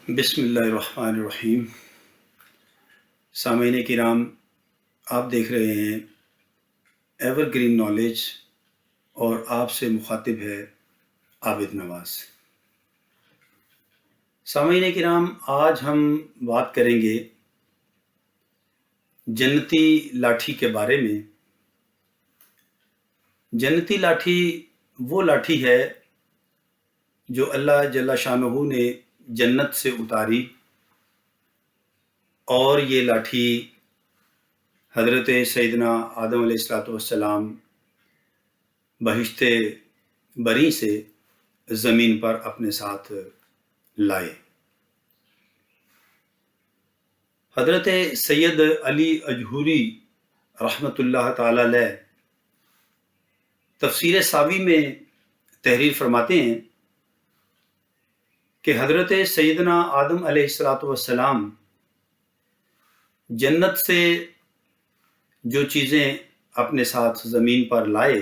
بسم اللہ الرحمن الرحیم۔ سامعین کرام، آپ دیکھ رہے ہیں ایور گرین نالج اور آپ سے مخاطب ہے عابد نواز۔ سامعین کرام، آج ہم بات کریں گے جنتی لاٹھی کے بارے میں۔ جنتی لاٹھی وہ لاٹھی ہے جو اللہ جل شانہ نے جنت سے اتاری، اور یہ لاٹھی حضرت سیدنا آدم علیہ السلام بہشت بری سے زمین پر اپنے ساتھ لائے۔ حضرت سید علی اجہوری رحمۃ اللہ تعالی علیہ تفسیر ساوی میں تحریر فرماتے ہیں کہ حضرت سیدنا آدم علیہ السلام جنت سے جو چیزیں اپنے ساتھ زمین پر لائے،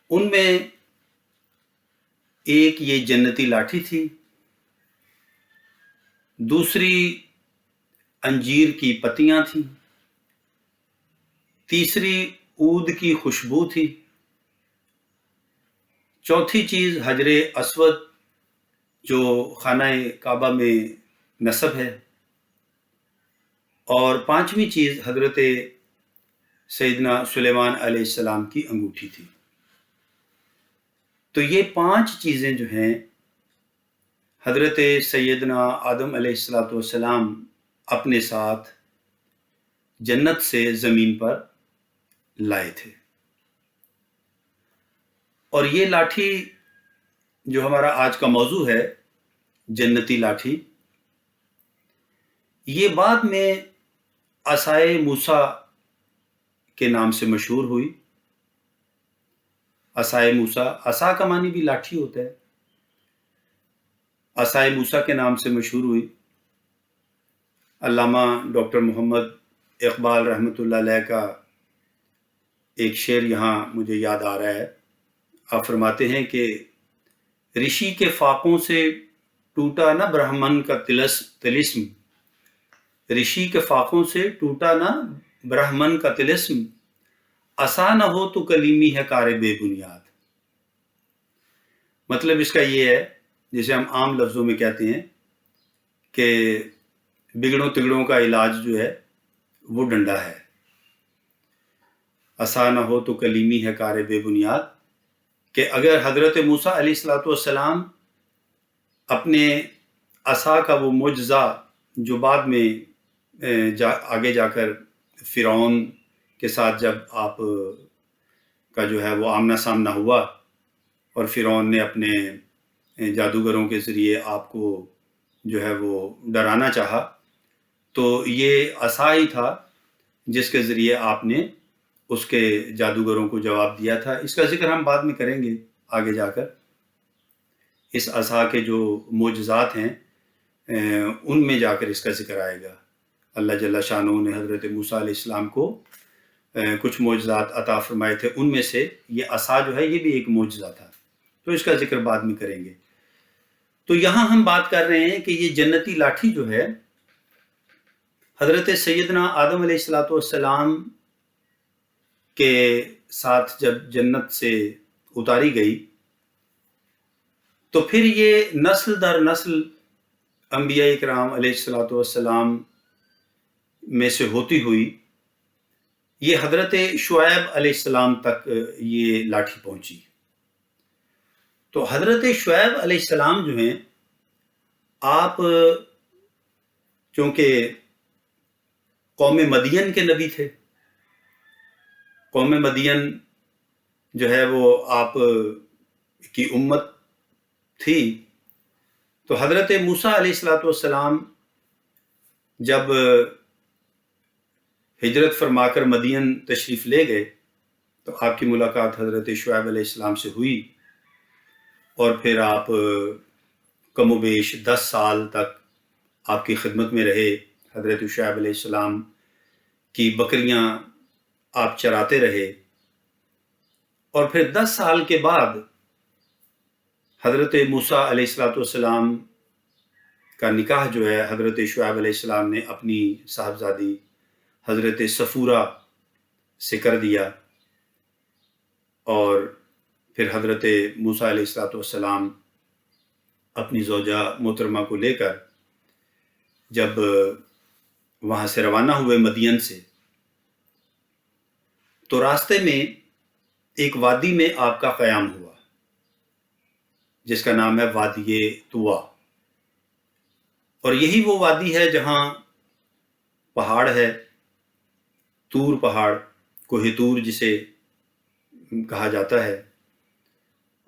ان میں ایک یہ جنتی لاٹھی تھی، دوسری انجیر کی پتیاں تھیں، تیسری عود کی خوشبو تھی، چوتھی چیز حجر اسود جو خانہ کعبہ میں نصب ہے، اور پانچویں چیز حضرت سیدنا سلیمان علیہ السلام کی انگوٹھی تھی۔ تو یہ پانچ چیزیں جو ہیں حضرت سیدنا آدم علیہ السلام اپنے ساتھ جنت سے زمین پر لائے تھے۔ اور یہ لاٹھی جو ہمارا آج کا موضوع ہے، جنتی لاٹھی، یہ بعد میں عصائے موسیٰ کے نام سے مشہور ہوئی۔ عصائے موسیٰ، عصا کا معنی بھی لاٹھی ہوتا ہے، عصائے موسیٰ کے نام سے مشہور ہوئی۔ علامہ ڈاکٹر محمد اقبال رحمۃ اللہ علیہ کا ایک شعر یہاں مجھے یاد آ رہا ہے۔ آپ فرماتے ہیں کہ رشی کے فاقوں سے ٹوٹا نہ برہمن کا طلسم، رشی کے فاقوں سے ٹوٹا نہ برہمن کا طلسم، عصا نہ ہو تو کلیمی ہے کار بے بنیاد۔ مطلب اس کا یہ ہے، جسے ہم عام لفظوں میں کہتے ہیں کہ بگڑوں تگڑوں کا علاج جو ہے وہ ڈنڈا ہے۔ عصا نہ ہو تو کلیمی ہے کار بے بنیاد، کہ اگر حضرت موسیٰ علیہ السلام اپنے عصا کا وہ معجزہ جو بعد میں آگے جا کر فرعون کے ساتھ جب آپ کا جو ہے وہ آمنا سامنا ہوا، اور فرعون نے اپنے جادوگروں کے ذریعے آپ کو جو ہے وہ ڈرانا چاہا، تو یہ عصا ہی تھا جس کے ذریعے آپ نے اس کے جادوگروں کو جواب دیا تھا۔ اس کا ذکر ہم بعد میں کریں گے آگے جا کر۔ اس عصا کے جو معجزات ہیں ان میں جا کر اس کا ذکر آئے گا۔ اللہ جل شانہ نے حضرت موسیٰ علیہ السلام کو کچھ معجزات عطا فرمائے تھے، ان میں سے یہ عصا جو ہے یہ بھی ایک معجزہ تھا، تو اس کا ذکر بعد میں کریں گے۔ تو یہاں ہم بات کر رہے ہیں کہ یہ جنتی لاٹھی جو ہے حضرت سیدنا آدم علیہ السلام کے ساتھ جب جنت سے اتاری گئی، تو پھر یہ نسل در نسل انبیاء کرام علیہ السلام میں سے ہوتی ہوئی یہ حضرت شعیب علیہ السلام تک یہ لاٹھی پہنچی۔ تو حضرت شعیب علیہ السلام جو ہیں، آپ چونکہ قوم مدین کے نبی تھے، قوم مدین جو ہے وہ آپ کی امت تھی، تو حضرت موسیٰ علیہ السلام جب ہجرت فرما کر مدین تشریف لے گئے، تو آپ کی ملاقات حضرت شعیب علیہ السلام سے ہوئی، اور پھر آپ کم و بیش 10 سال تک آپ کی خدمت میں رہے۔ حضرت شعیب علیہ السلام کی بکریاں آپ چراتے رہے، اور پھر 10 سال کے بعد حضرت موسیٰ علیہ السلام کا نکاح جو ہے حضرت شعیب علیہ السلام نے اپنی صاحبزادی حضرت صفورہ سے کر دیا، اور پھر حضرت موسیٰ علیہ السلام اپنی زوجہ محترمہ کو لے کر جب وہاں سے روانہ ہوئے مدین سے، تو راستے میں ایک وادی میں آپ کا قیام ہوا جس کا نام ہے وادی طویٰ، اور یہی وہ وادی ہے جہاں پہاڑ ہے، طور پہاڑ، کوہ طور جسے کہا جاتا ہے،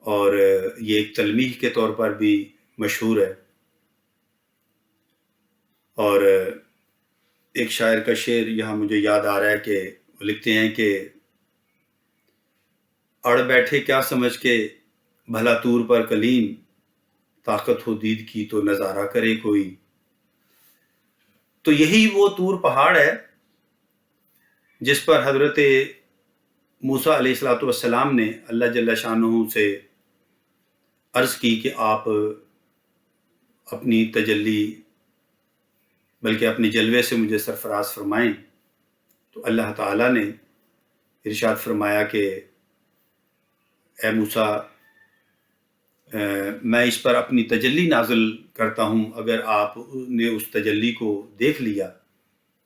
اور یہ ایک تلمیح کے طور پر بھی مشہور ہے۔ اور ایک شاعر کا شعر یہاں مجھے یاد آ رہا ہے کہ وہ لکھتے ہیں کہ اڑ بیٹھے کیا سمجھ کے بھلا طور پر کلیم، طاقت ہو دید کی تو نظارہ کرے کوئی۔ تو یہی وہ طور پہاڑ ہے جس پر حضرت موسیٰ علیہ السلام نے اللہ جل شانہ سے عرض کی کہ آپ اپنی تجلی بلکہ اپنے جلوے سے مجھے سرفراز فرمائیں۔ تو اللہ تعالیٰ نے ارشاد فرمایا کہ اے موسیٰ، میں اس پر اپنی تجلی نازل کرتا ہوں، اگر آپ نے اس تجلی کو دیکھ لیا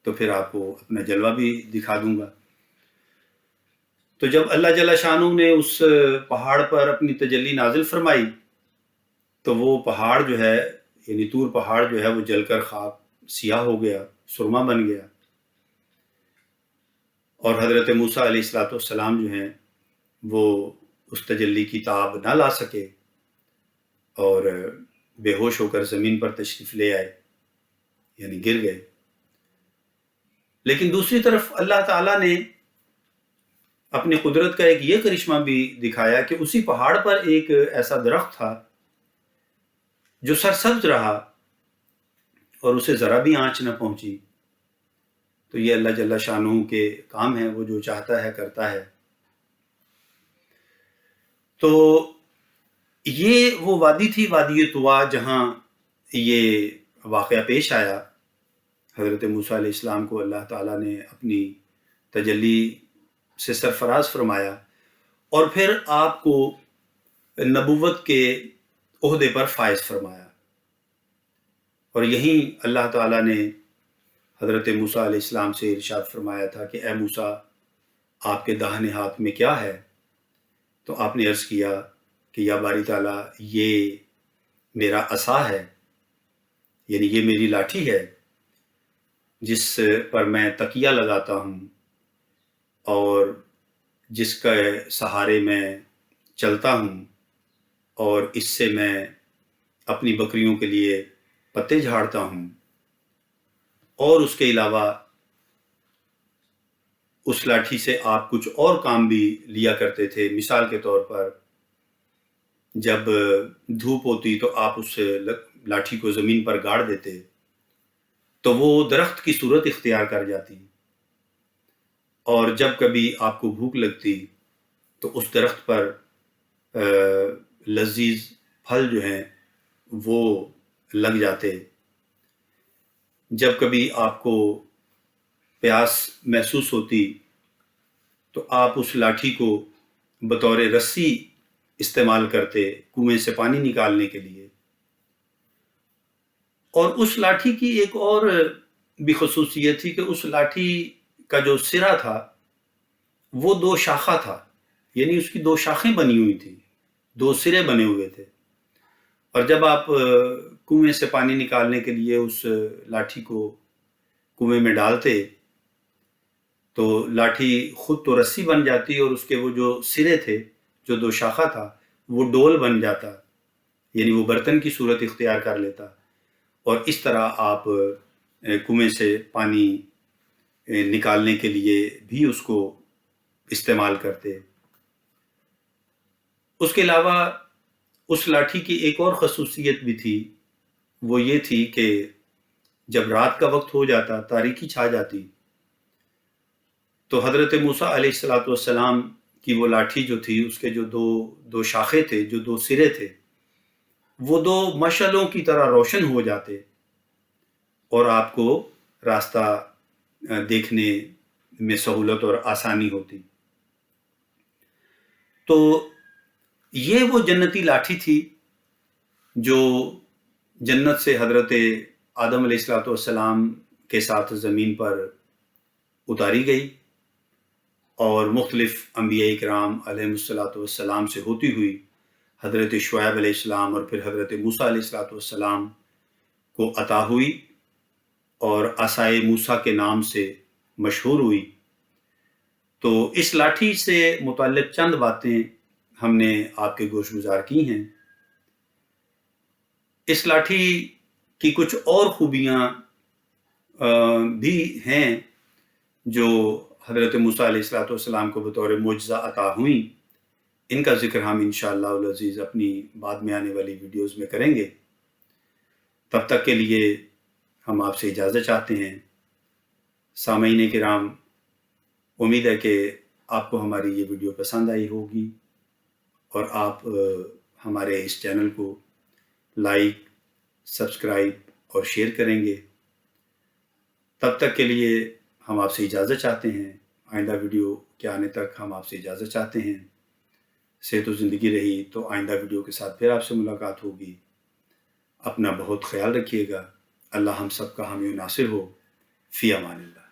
تو پھر آپ کو اپنا جلوہ بھی دکھا دوں گا۔ تو جب اللہ جل شانہ نے اس پہاڑ پر اپنی تجلی نازل فرمائی تو وہ پہاڑ جو ہے، یعنی طور پہاڑ جو ہے، وہ جل کر خاک سیاہ ہو گیا، سرما بن گیا، اور حضرت موسیٰ علیہ السلام جو ہیں وہ اس تجلی کی تاب نہ لا سکے اور بے ہوش ہو کر زمین پر تشریف لے آئے، یعنی گر گئے۔ لیکن دوسری طرف اللہ تعالیٰ نے اپنی قدرت کا ایک یہ کرشمہ بھی دکھایا کہ اسی پہاڑ پر ایک ایسا درخت تھا جو سرسبز رہا اور اسے ذرا بھی آنچ نہ پہنچی۔ تو یہ اللہ جل شانہ کے کام ہیں، وہ جو چاہتا ہے کرتا ہے۔ تو یہ وہ وادی تھی، وادی طویٰ، جہاں یہ واقعہ پیش آیا۔ حضرت موسیٰ علیہ السلام کو اللہ تعالیٰ نے اپنی تجلی سے سرفراز فرمایا اور پھر آپ کو نبوت کے عہدے پر فائز فرمایا، اور یہیں اللہ تعالیٰ نے حضرت موسیٰ علیہ السلام سے ارشاد فرمایا تھا کہ اے موسیٰ، آپ کے داہنے ہاتھ میں کیا ہے؟ تو آپ نے عرض کیا کہ یا باری تعالیٰ، یہ میرا عصا ہے، یعنی یہ میری لاٹھی ہے جس پر میں تکیہ لگاتا ہوں اور جس کے سہارے میں چلتا ہوں، اور اس سے میں اپنی بکریوں کے لیے پتے جھاڑتا ہوں، اور اس کے علاوہ اس لاٹھی سے آپ کچھ اور کام بھی لیا کرتے تھے۔ مثال کے طور پر جب دھوپ ہوتی تو آپ اس لاٹھی کو زمین پر گاڑ دیتے تو وہ درخت کی صورت اختیار کر جاتی، اور جب کبھی آپ کو بھوک لگتی تو اس درخت پر لذیذ پھل جو ہیں وہ لگ جاتے۔ جب کبھی آپ کو پیاس محسوس ہوتی تو آپ اس لاٹھی کو بطور رسی استعمال کرتے کنویں سے پانی نکالنے کے لیے۔ اور اس لاٹھی کی ایک اور بھی خصوصیت تھی کہ اس لاٹھی کا جو سرا تھا وہ 2 شاخہ تھا، یعنی اس کی 2 شاخیں بنی ہوئی تھیں، 2 سرے بنے ہوئے تھے، اور جب آپ کنویں سے پانی نکالنے کے لیے اس لاٹھی کو کنویں میں ڈالتے تو لاٹھی خود تو رسی بن جاتی، اور اس کے وہ جو سرے تھے، جو 2 شاخہ تھا، وہ ڈول بن جاتا، یعنی وہ برتن کی صورت اختیار کر لیتا، اور اس طرح آپ کنویں سے پانی نکالنے کے لیے بھی اس کو استعمال کرتے۔ اس کے علاوہ اس لاٹھی کی ایک اور خصوصیت بھی تھی، وہ یہ تھی کہ جب رات کا وقت ہو جاتا، تاریکی چھا جاتی، تو حضرت موسیٰ علیہ السلام کی وہ لاٹھی جو تھی، اس کے جو دو شاخے تھے، جو 2 سرے تھے، وہ 2 مشعلوں کی طرح روشن ہو جاتے اور آپ کو راستہ دیکھنے میں سہولت اور آسانی ہوتی۔ تو یہ وہ جنتی لاٹھی تھی جو جنت سے حضرت آدم علیہ السلام کے ساتھ زمین پر اتاری گئی اور مختلف انبیاء کرام علیہ السلام سے ہوتی ہوئی حضرت شعیب علیہ السلام اور پھر حضرت موسیٰ علیہ السلام کو عطا ہوئی اور عصائے موسیٰ کے نام سے مشہور ہوئی۔ تو اس لاٹھی سے متعلق چند باتیں ہم نے آپ کے گوش گزار کی ہیں۔ اس لاٹھی کی کچھ اور خوبیاں بھی ہیں جو حضرت موسیٰ علیہ السلام کو بطور معجزہ عطا ہوئیں۔ ان کا ذکر ہم انشاءاللہ العزیز اپنی بعد میں آنے والی ویڈیوز میں کریں گے۔ تب تک کے لیے ہم آپ سے اجازت چاہتے ہیں۔ سامعین کرام، امید ہے کہ آپ کو ہماری یہ ویڈیو پسند آئی ہوگی اور آپ ہمارے اس چینل کو لائک، سبسکرائب اور شیئر کریں گے۔ تب تک کے لیے ہم آپ سے اجازت چاہتے ہیں۔ آئندہ ویڈیو کے آنے تک ہم آپ سے اجازت چاہتے ہیں۔ صحت و زندگی رہی تو آئندہ ویڈیو کے ساتھ پھر آپ سے ملاقات ہوگی۔ اپنا بہت خیال رکھیے گا۔ اللہ ہم سب کا حامی و ناصر ہو۔ فی امان اللہ۔